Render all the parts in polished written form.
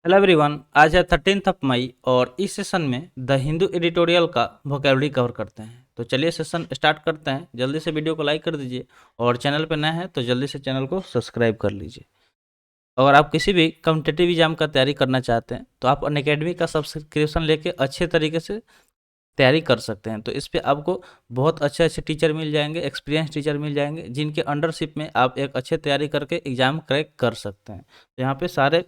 Hello everyone, आज है 13 मई और इस सेशन में द हिंदू एडिटोरियल का वोकेबलरी कवर करते हैं। तो चलिए सेशन स्टार्ट करते हैं। जल्दी से वीडियो को लाइक कर दीजिए और चैनल पर नए हैं तो जल्दी से चैनल को सब्सक्राइब कर लीजिए। अगर आप किसी भी कॉम्पिटिटिव एग्जाम का तैयारी करना चाहते हैं तो आप अनअकैडमी का सब्सक्रिप्शन लेके अच्छे तरीके से तैयारी कर सकते हैं। तो इस पे आपको बहुत अच्छे अच्छे टीचर मिल जाएंगे, एक्सपीरियंस टीचर मिल जाएंगे, जिनके अंडरशिप में आप एक अच्छे तैयारी करके एग्ज़ाम क्रैक कर सकते हैं। तो यहाँ पे सारे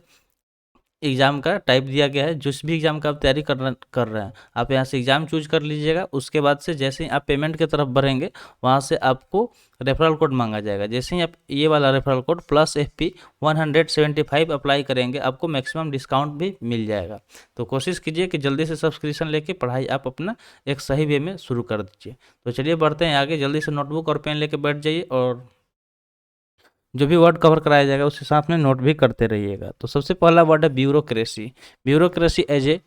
एग्ज़ाम का टाइप दिया गया है। जिस भी एग्ज़ाम का आप तैयारी कर रहे हैं आप यहाँ से एग्ज़ाम चूज कर लीजिएगा। उसके बाद से जैसे ही आप पेमेंट की तरफ बढ़ेंगे वहाँ से आपको रेफरल कोड मांगा जाएगा। जैसे ही आप ये वाला रेफरल कोड +FP175 अप्लाई करेंगे आपको मैक्सिमम डिस्काउंट भी मिल जाएगा। तो कोशिश कीजिए कि जल्दी से सब्सक्रिप्शन लेके पढ़ाई आप अपना एक सही वे में शुरू कर दीजिए। तो चलिए बढ़ते हैं आगे। जल्दी से नोटबुक और पेन लेके बैठ जाइए और जो भी वर्ड कवर कराया जाएगा उसके साथ में नोट भी करते रहिएगा। तो सबसे पहला वर्ड है bureaucracy. Bureaucracy as a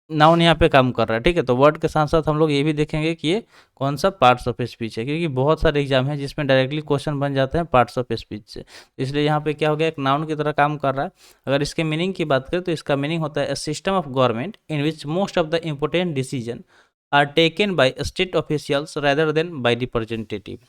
noun यहाँ पे काम कर रहा है, ठीक है। तो वर्ड के साथ साथ हम लोग ये भी देखेंगे कि ये कौन सा पार्ट्स ऑफ स्पीच है, क्योंकि बहुत सारे एग्जाम है जिसमें डायरेक्टली क्वेश्चन बन जाते हैं पार्ट्स ऑफ स्पीच से। इसलिए यहाँ पे क्या हो गया, एक नाउन की तरह काम कर रहा है। अगर इसके मीनिंग की बात करें तो इसका मीनिंग होता है system of government in which most of the important decision are taken by state officials rather than by representative.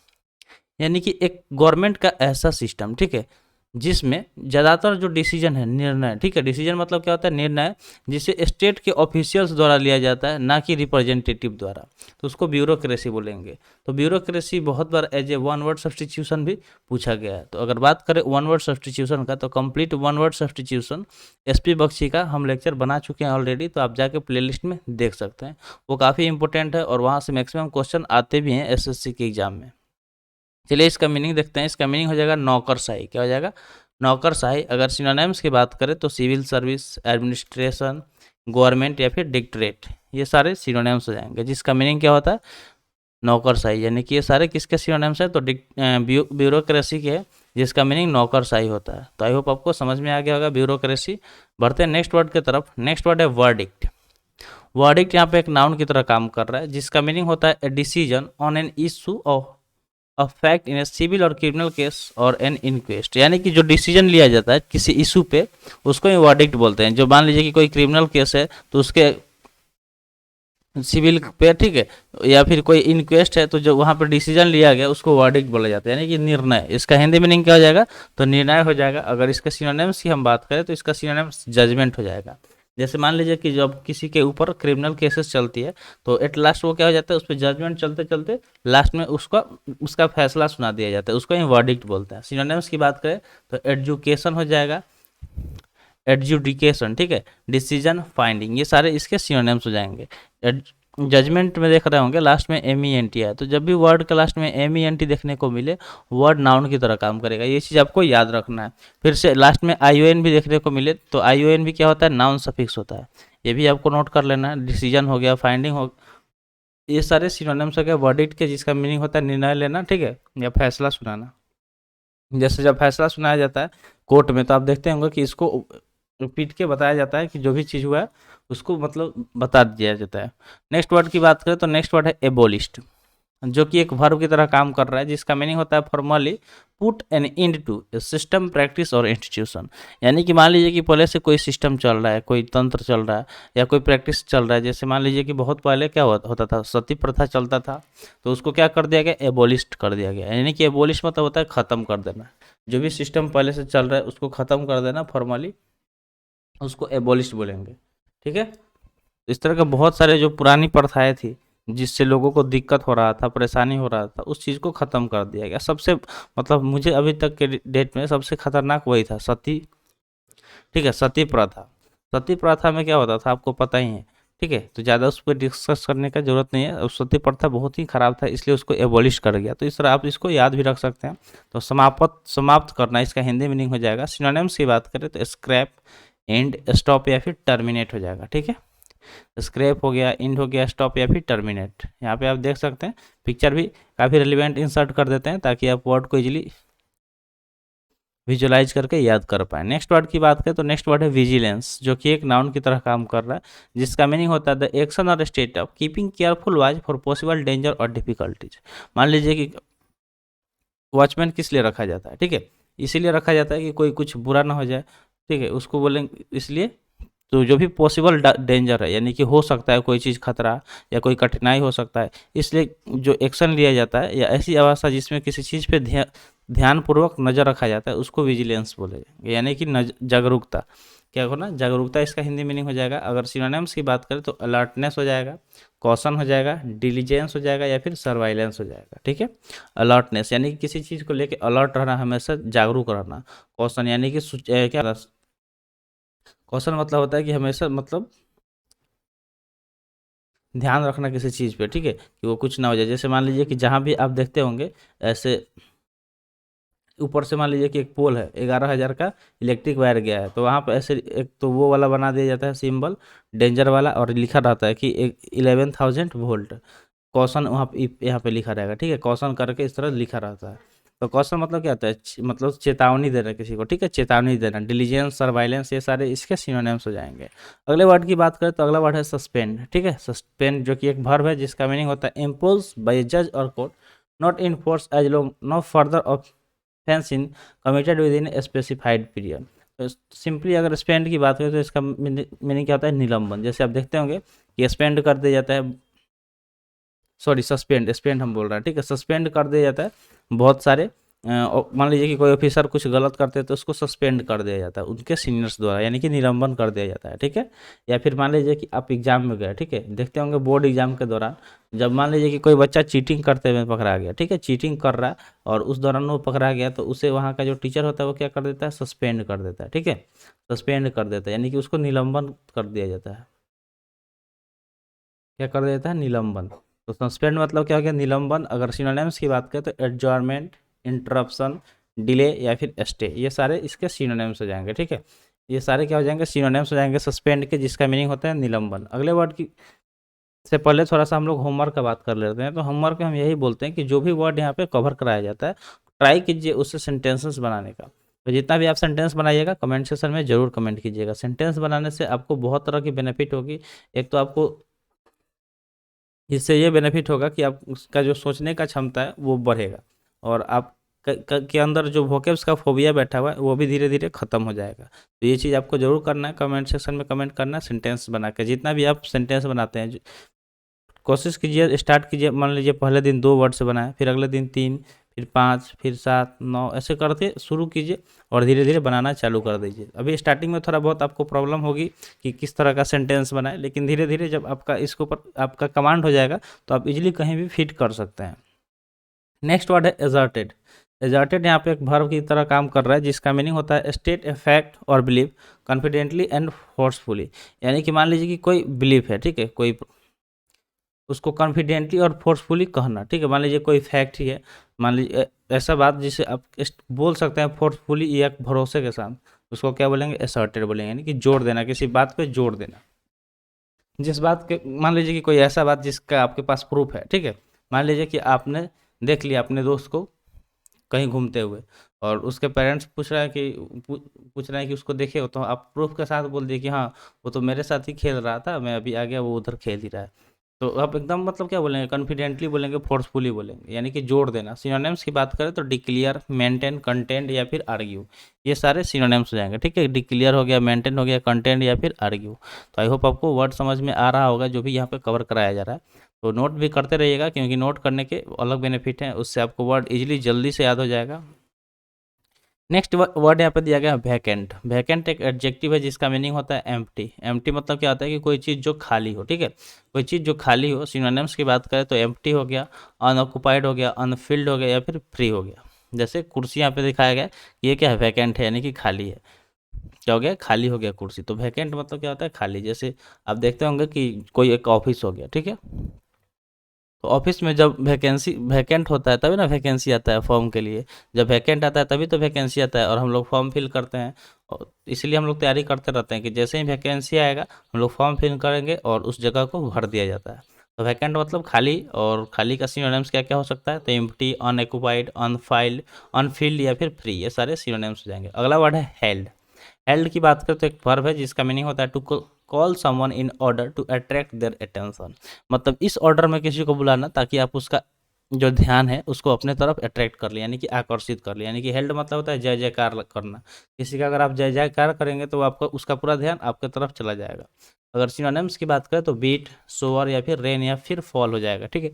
यानी कि एक गवर्नमेंट का ऐसा सिस्टम, ठीक है, जिसमें ज़्यादातर जो डिसीजन है, निर्णय, ठीक है, डिसीजन मतलब क्या होता है, निर्णय, जिसे स्टेट के ऑफिशियल्स द्वारा लिया जाता है, ना कि रिप्रेजेंटेटिव द्वारा। तो उसको ब्यूरोक्रेसी बोलेंगे। तो ब्यूरोक्रेसी बहुत बार as a one word substitution भी पूछा गया है। तो अगर बात करें वन वर्ड सब्सटीट्यूशन का तो complete one word substitution SP Bakshi का हम लेक्चर बना चुके हैं ऑलरेडी। तो आप जाके प्लेलिस्ट में देख सकते हैं, वो काफ़ी इंपॉर्टेंट है और वहाँ से मैक्सिमम क्वेश्चन आते भी हैं SSC के एग्जाम में। चलिए इसका मीनिंग देखते हैं। इसका मीनिंग हो जाएगा नौकरशाही। क्या हो जाएगा, नौकरशाही। अगर सिनोनिम्स की बात करें तो सिविल सर्विस, एडमिनिस्ट्रेशन, गवर्नमेंट या फिर डिक्टरेट, ये सारे सिनोनिम्स हो जाएंगे जिसका मीनिंग क्या होता है, नौकरशाही। यानी कि ये सारे किसके सिनोनिम्स है, तो ब्यूरोक्रेसी के है जिसका मीनिंग नौकरशाही होता है। तो आई होप आपको समझ में आ गया होगा ब्यूरोक्रेसी। बढ़ते हैं नेक्स्ट वर्ड की तरफ। नेक्स्ट वर्ड है वर्डिक्ट। वर्डिक्ट यहाँ पे एक नाउन की तरह काम कर रहा है जिसका मीनिंग होता है a decision on an issue of a fact in a civil और क्रिमिनल केस और एन इंक्वेस्ट। यानी कि जो डिसीजन लिया जाता है किसी इशू पे उसको ही वर्डिक्ट बोलते हैं। जो मान लीजिए कि कोई क्रिमिनल केस है तो उसके सिविल पे, ठीक है, या फिर कोई इंक्वेस्ट है तो जो वहाँ पर डिसीजन लिया गया उसको वर्डिक्ट बोला जाता है, यानी कि निर्णय। इसका हिंदी मीनिंग क्या हो जाएगा, तो निर्णय हो जाएगा। अगर इसके सिनोनिम्स की हम बात करें तो इसका सिनोनिम्स जजमेंट हो जाएगा। जैसे मान लीजिए कि जब किसी के ऊपर क्रिमिनल केसेस चलती है तो एट लास्ट वो क्या हो जाता है, उस पर जजमेंट चलते चलते लास्ट में उसका फैसला सुना दिया जाता है, उसको ही वर्डिक्ट बोलते हैं। सिनोनिम्स की बात करें तो एजुकेशन हो जाएगा, एडजुडिकेशन, ठीक है, डिसीजन, फाइंडिंग, ये सारे इसके सिनोनिम्स हो जाएंगे। जजमेंट में देख रहे होंगे लास्ट में MENT है, तो जब भी वर्ड के लास्ट में MENT देखने को मिले वर्ड नाउन की तरह काम करेगा। ये चीज़ आपको याद रखना है। फिर से लास्ट में ION भी देखने को मिले तो ION भी क्या होता है, नाउन सफिक्स होता है। ये भी आपको नोट कर लेना है। डिसीजन हो गया, फाइंडिंग हो, ये सारे सिनोनिम्स हो गए वर्डिक्ट के जिसका मीनिंग होता है निर्णय लेना, ठीक है, या फैसला सुनाना। जैसे जब फैसला सुनाया जाता है कोर्ट में तो आप देखते होंगे कि इसको रिपीट के बताया जाता है कि जो भी चीज़ हुआ है उसको मतलब बता दिया जाता है। नेक्स्ट वर्ड की बात करें तो नेक्स्ट वर्ड है एबोलिस्ट, जो कि एक वर्ब की तरह काम कर रहा है जिसका मीनिंग होता है formally put an end to system, practice और इंस्टीट्यूशन। यानी कि मान लीजिए कि पहले से कोई सिस्टम चल रहा है, कोई तंत्र चल रहा है या कोई प्रैक्टिस चल रहा है। जैसे मान लीजिए कि बहुत पहले क्या होता था, सती प्रथा चलता था, तो उसको क्या कर दिया गया, एबोलिस्ट कर दिया गया। यानी कि एबोलिस्ट मतलब होता है ख़त्म कर देना। जो भी सिस्टम पहले से चल रहा है उसको ख़त्म कर देना, फॉर्मली उसको एबोलिस्ट बोलेंगे, ठीक है। इस तरह के बहुत सारे जो पुरानी प्रथाएं थी जिससे लोगों को दिक्कत हो रहा था, परेशानी हो रहा था, उस चीज़ को ख़त्म कर दिया गया। सबसे मतलब मुझे अभी तक के डेट में सबसे खतरनाक वही था, सती, ठीक है, सती प्रथा। सती प्रथा में क्या होता था आपको पता ही है, ठीक है, तो ज़्यादा उस पर डिस्कस करने का जरूरत नहीं है। सती प्रथा बहुत ही खराब था इसलिए उसको एबॉलिश कर गया। तो इस तरह आप इसको याद भी रख सकते हैं। तो समाप्त करना इसका हिंदी मीनिंग हो जाएगा। सिनोनिम्स की बात करें तो स्क्रैप, एंड, स्टॉप या फिर टर्मिनेट हो जाएगा, ठीक है। स्क्रैप हो गया, इंड हो गया, स्टॉप या फिर टर्मिनेट। यहाँ पे आप देख सकते हैं पिक्चर भी काफ़ी रिलेवेंट इंसर्ट कर देते हैं ताकि आप वर्ड को इजीली विजुलाइज करके याद कर पाए। नेक्स्ट वर्ड की बात करें तो नेक्स्ट वर्ड है विजिलेंस, जो कि एक नाउन की तरह काम कर रहा है जिसका मीनिंग होता है द एक्शन और state of keeping careful watch for possible danger और डिफिकल्टीज। मान लीजिए कि वॉचमैन किस लिए रखा जाता है, ठीक है, इसीलिए रखा जाता है कि कोई कुछ बुरा ना हो जाए, ठीक है, उसको बोलेंगे इसलिए। तो जो भी पॉसिबल डेंजर है, यानी कि हो सकता है कोई चीज़ खतरा या कोई कठिनाई हो सकता है, इसलिए जो एक्शन लिया जाता है या ऐसी अवस्था जिसमें किसी चीज़ पे ध्यानपूर्वक नज़र रखा जाता है, उसको विजिलेंस बोलेंगे, यानी कि जागरूकता। क्या होना, जागरूकता इसका हिंदी मीनिंग हो जाएगा। अगर सिनोनिम्स की बात करें तो अलर्टनेस हो जाएगा, कॉशन हो जाएगा, डिलीजेंस हो जाएगा या फिर सर्वाइलेंस हो जाएगा। ठीक है, अलर्टनेस यानी कि किसी चीज़ को लेके अलर्ट रहना, हमेशा जागरूक रहना। कॉशन यानी कि क्या, कौशल मतलब होता है कि हमेशा मतलब ध्यान रखना किसी चीज़ पे, ठीक है, कि वो कुछ ना हो जाए। जैसे मान लीजिए कि जहाँ भी आप देखते होंगे ऐसे ऊपर से मान लीजिए कि एक पोल है, 11,000 का इलेक्ट्रिक वायर गया है, तो वहाँ पर ऐसे एक तो वो वाला बना दिया जाता है सिंबल, डेंजर वाला, और लिखा रहता है कि 11,000 वोल्ट कॉशन वहाँ पे यहाँ पे लिखा रहेगा। ठीक है, कॉशन करके इस तरह लिखा रहता है। तो कॉशन मतलब क्या होता है, मतलब चेतावनी देना किसी को। ठीक है, चेतावनी देना, डिलीजेंस, सर्वाइलेंस, ये सारे इसके सिनोनिम्स हो जाएंगे। अगले वर्ड की बात करें तो अगला वर्ड है सस्पेंड। ठीक है, सस्पेंड जो कि एक वर्ब है जिसका मीनिंग होता है इम्पोज बाय जज और court not in force as long no further offence in committed within a specified period. तो सिंपली अगर स्पेंड की बात करें तो इसका मीनिंग क्या होता है, निलंबन। जैसे आप देखते होंगे कि स्पेंड कर दिया जाता है, सॉरी सस्पेंड, स्पेंड हम बोल रहे हैं। ठीक है, सस्पेंड कर दिया जाता है बहुत सारे, मान लीजिए कि कोई ऑफिसर कुछ गलत करते हैं तो उसको सस्पेंड कर दिया जाता है उनके सीनियर्स द्वारा, यानी कि निलंबन कर दिया जाता है। ठीक है, या फिर मान लीजिए कि आप एग्जाम में गए, ठीक है, देखते होंगे बोर्ड एग्जाम के दौरान जब मान लीजिए कि कोई बच्चा चीटिंग करते हुए पकड़ा गया, ठीक है, चीटिंग कर रहा है और उस दौरान वो पकड़ा गया, तो उसे वहाँ का जो टीचर होता है वो क्या कर देता है, सस्पेंड कर देता है। ठीक है, सस्पेंड कर देता है, यानी कि उसको निलंबन कर दिया जाता है। क्या कर देता है, निलंबन। तो सस्पेंड मतलब क्या हो गया, निलंबन। अगर सिनोनिम्स की बात करें तो एडजॉर्नमेंट, इंटरप्शन, डिले या फिर स्टे, ये सारे इसके सिनोनिम्स हो जाएंगे। ठीक है, ये सारे क्या हो जाएंगे, सिनोनिम्स हो जाएंगे सस्पेंड के, जिसका मीनिंग होता है निलंबन। अगले वर्ड की से पहले थोड़ा सा हम लोग होमवर्क का बात कर लेते हैं। तो होमवर्क में हम यही बोलते हैं कि जो भी वर्ड यहाँ पे कवर कराया जाता है, ट्राई कीजिए उससे सेंटेंसेस बनाने का। तो जितना भी आप सेंटेंस बनाइएगा कमेंट सेक्शन में जरूर कमेंट कीजिएगा। सेंटेंस बनाने से आपको बहुत तरह की बेनिफिट होगी। एक तो आपको इससे ये बेनिफिट होगा कि आप उसका जो सोचने का क्षमता है वो बढ़ेगा, और आप के अंदर जो वोकेब्स का फोबिया बैठा हुआ है वो भी धीरे धीरे खत्म हो जाएगा। तो ये चीज़ आपको जरूर करना है, कमेंट सेक्शन में कमेंट करना है सेंटेंस बना के। जितना भी आप सेंटेंस बनाते हैं कोशिश कीजिए, स्टार्ट कीजिए, मान लीजिए पहले दिन 2 वर्ड से बनाए, फिर अगले दिन 3, फिर 5, फिर 7, 9, ऐसे करके शुरू कीजिए और धीरे धीरे बनाना चालू कर दीजिए। अभी स्टार्टिंग में थोड़ा बहुत आपको प्रॉब्लम होगी कि किस तरह का सेंटेंस बनाए, लेकिन धीरे धीरे जब आपका इसके ऊपर आपका कमांड हो जाएगा तो आप इजीली कहीं भी फिट कर सकते हैं। नेक्स्ट वर्ड है एजर्टेड। एजर्टेड यहाँ पे एक वर्ब की तरह काम कर रहा है जिसका मीनिंग होता है स्टेट ए फैक्ट और बिलीव कॉन्फिडेंटली एंड फोर्सफुली। यानी कि मान लीजिए कि कोई बिलीफ है, ठीक है, कोई उसको कॉन्फिडेंटली और फोर्सफुली कहना। ठीक है, मान लीजिए कोई फैक्ट ही है, मान लीजिए ऐसा बात जिसे आप बोल सकते हैं फोर्सफुली या भरोसे के साथ, उसको क्या बोलेंगे, असर्टेड बोलेंगे, यानी कि जोड़ देना, किसी बात पे जोड़ देना। जिस बात के, मान लीजिए कि कोई ऐसा बात जिसका आपके पास प्रूफ है, ठीक है, मान लीजिए कि आपने देख लिया अपने दोस्त को कहीं घूमते हुए और उसके पेरेंट्स पूछ रहे हैं कि उसको देखे हो, तो आप प्रूफ के साथ बोल दिए कि हाँ वो तो मेरे साथ ही खेल रहा था, मैं अभी आ गया, वो उधर खेल ही रहा है। तो आप एकदम मतलब क्या बोलेंगे, कॉन्फिडेंटली बोलेंगे, फोर्सफुली बोलेंगे, यानी कि जोड़ देना। सिनोनिम्स की बात करें तो डिक्लियर, मेंटेन, कंटेंट या फिर आर्ग्यू, ये सारे सिनोनिम्स हो जाएंगे। ठीक है, डिक्लियर हो गया, मेंटेन हो गया, कंटेंट या फिर आर्ग्यू। तो आई होप आपको वर्ड समझ में आ रहा होगा जो भी यहाँ पे कवर कराया जा रहा है। तो नोट भी करते रहिएगा क्योंकि नोट करने के अलग बेनिफिट हैं, उससे आपको वर्ड इजीली जल्दी से याद हो जाएगा। नेक्स्ट वर्ड यहाँ पे दिया गया वैकेंट। वैकेंट एक एडजेक्टिव है जिसका मीनिंग होता है एम्प्टी। एम्प्टी मतलब क्या होता है कि कोई चीज़ जो खाली हो। ठीक है, कोई चीज़ जो खाली हो। सिनोनिम्स की बात करें तो एम्प्टी हो गया, अनऑक्युपाइड हो गया, अनफिल्ड हो गया या फिर फ्री हो गया। जैसे कुर्सी यहाँ पे दिखाया गया, ये क्या है, वैकेंट है, यानी कि खाली है। क्या हो गया, खाली हो गया कुर्सी। तो वैकेंट मतलब क्या होता है, खाली। जैसे आप देखते होंगे कि कोई एक ऑफिस हो गया, ठीक है, तो ऑफिस में जब वैकेंसी वैकेंट होता है तभी ना वैकेंसी आता है फॉर्म के लिए। जब वैकेंट आता है तभी तो वैकेंसी आता है, और हम लोग फॉर्म फिल करते हैं। और इसलिए हम लोग तैयारी करते रहते हैं कि जैसे ही वैकेंसी आएगा हम लोग फॉर्म फिल करेंगे और उस जगह को भर दिया जाता है। तो वैकेंट मतलब खाली, और खाली का सिनोनिम्स क्या क्या हो सकता है, तो एम्प्टी, अनएक्युपाइड, अनफाइल्ड, अनफिल्ड या फिर फ्री, ये सारे सिनोनिम्स हो जाएंगे। अगला वर्ड है हेल्ड। हेल्ड की बात करें तो एक वर्ब है जिसका मीनिंग होता है to call someone in order to attract their attention. मतलब इस ऑर्डर में किसी को बुलाना ताकि आप उसका जो ध्यान है उसको अपने तरफ अट्रैक्ट कर लिया, यानी कि आकर्षित कर लिया। यानी कि हेल्ड मतलब होता है जय जयकार करना। किसी का अगर आप जय जयकार करेंगे तो आपका उसका पूरा ध्यान आपके तरफ चला जाएगा। अगर सिनोनिम्स की बात करें तो बीट, सोअर या फिर रेन या फिर फॉल हो जाएगा। ठीक है,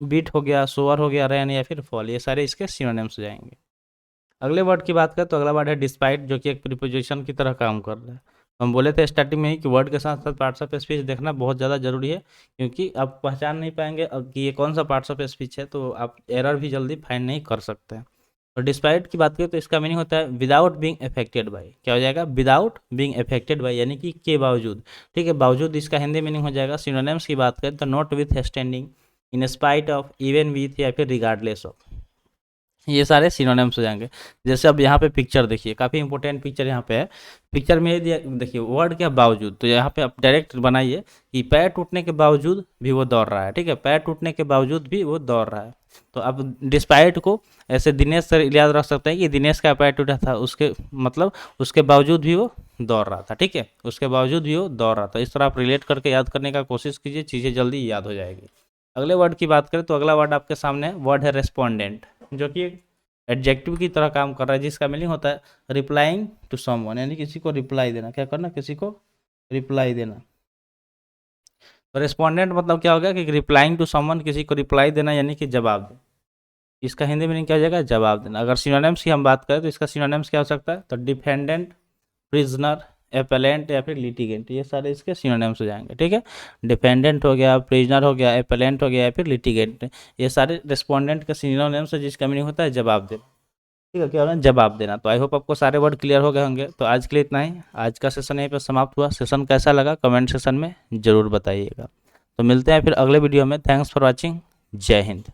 बीट हो गया, सोअर हो गया, रेन या फिर फॉल, ये सारे इसके सिनोनिम्स हो जाएंगे। अगले वर्ड की बात करें तो अगला वर्ड है डिस्पाइट, जो कि एक प्रीपोजिशन की तरह काम कर रहा है। हम बोले थे स्टार्टिंग में ही कि वर्ड के साथ साथ पार्ट्स ऑफ स्पीच देखना बहुत ज़्यादा जरूरी है, क्योंकि आप पहचान नहीं पाएंगे कि ये कौन सा पार्ट्स ऑफ स्पीच है, तो आप एरर भी जल्दी फाइंड नहीं कर सकते हैं। और डिस्पाइट की बात करें तो इसका मीनिंग होता है विदाउट बीइंग अफेक्टेड बाय। क्या हो जाएगा? विदाउट बीइंग अफेक्टेड बाय, यानी कि के बावजूद। ठीक है, बावजूद इसका हिंदी मीनिंग हो जाएगा। सिनोनिम्स की बात करें तो not with standing, in spite of, even with या फिर रिगार्डलेस ऑफ, ये सारे सिनोनिम्स हो जाएंगे। जैसे अब यहाँ पे पिक्चर देखिए, काफ़ी इंपॉर्टेंट पिक्चर यहाँ पे है। पिक्चर में देखिए वर्ड क्या, बावजूद, तो यहाँ पे आप डायरेक्ट बनाइए कि पैर टूटने के बावजूद भी वो दौड़ रहा है। ठीक है, पैर टूटने के बावजूद भी वो दौड़ रहा है। तो आप डिस्पाइट को ऐसे दिनेश से याद रख सकते हैं कि दिनेश का पैर टूटा था, उसके मतलब उसके बावजूद भी वो दौड़ रहा था। ठीक है, उसके बावजूद भी वो दौड़ रहा था। इस तरह आप रिलेट करके याद करने का कोशिश कीजिए, चीज़ें जल्दी याद हो जाएगी। अगले वर्ड की बात करें तो अगला वर्ड आपके सामने है, वर्ड है रेस्पोंडेंट, जो कि एक एडजेक्टिव की तरह काम कर रहा है, जिसका मीनिंग होता है रिप्लाइंग टू समवन, यानी किसी को रिप्लाई देना। क्या करना? किसी को रिप्लाई देना। तो रेस्पोंडेंट मतलब क्या हो गया कि रिप्लाइंग टू समवन, किसी को रिप्लाई देना, यानी कि जवाब दे। इसका हिंदी मीनिंग क्या हो जाएगा? जवाब देना। अगर सिनोनिम्स की हम बात करें तो इसका सिनोनिम्स क्या हो सकता है? तो डिफेंडेंट, प्रिजनर, एपेलेंट या फिर लिटिगेंट, ये सारे इसके सिनोनिम्स हो जाएंगे। ठीक है, डिफेंडेंट हो गया, प्रिजनर हो गया, एपेलेंट हो गया या फिर लिटिगेंट, ये सारे रेस्पोंडेंट के सिनोनिम्स है, जिसका मीनिंग होता है जवाब देना। ठीक है, क्या हो रहा है? जवाब देना। तो आई होप आपको सारे वर्ड क्लियर हो गए होंगे। तो आज के लिए इतना ही, आज का सेशन यहीं पर समाप्त हुआ। सेशन कैसा लगा कमेंट सेशन में ज़रूर बताइएगा। तो मिलते हैं फिर अगले वीडियो में। Thanks for watching. जय हिंद।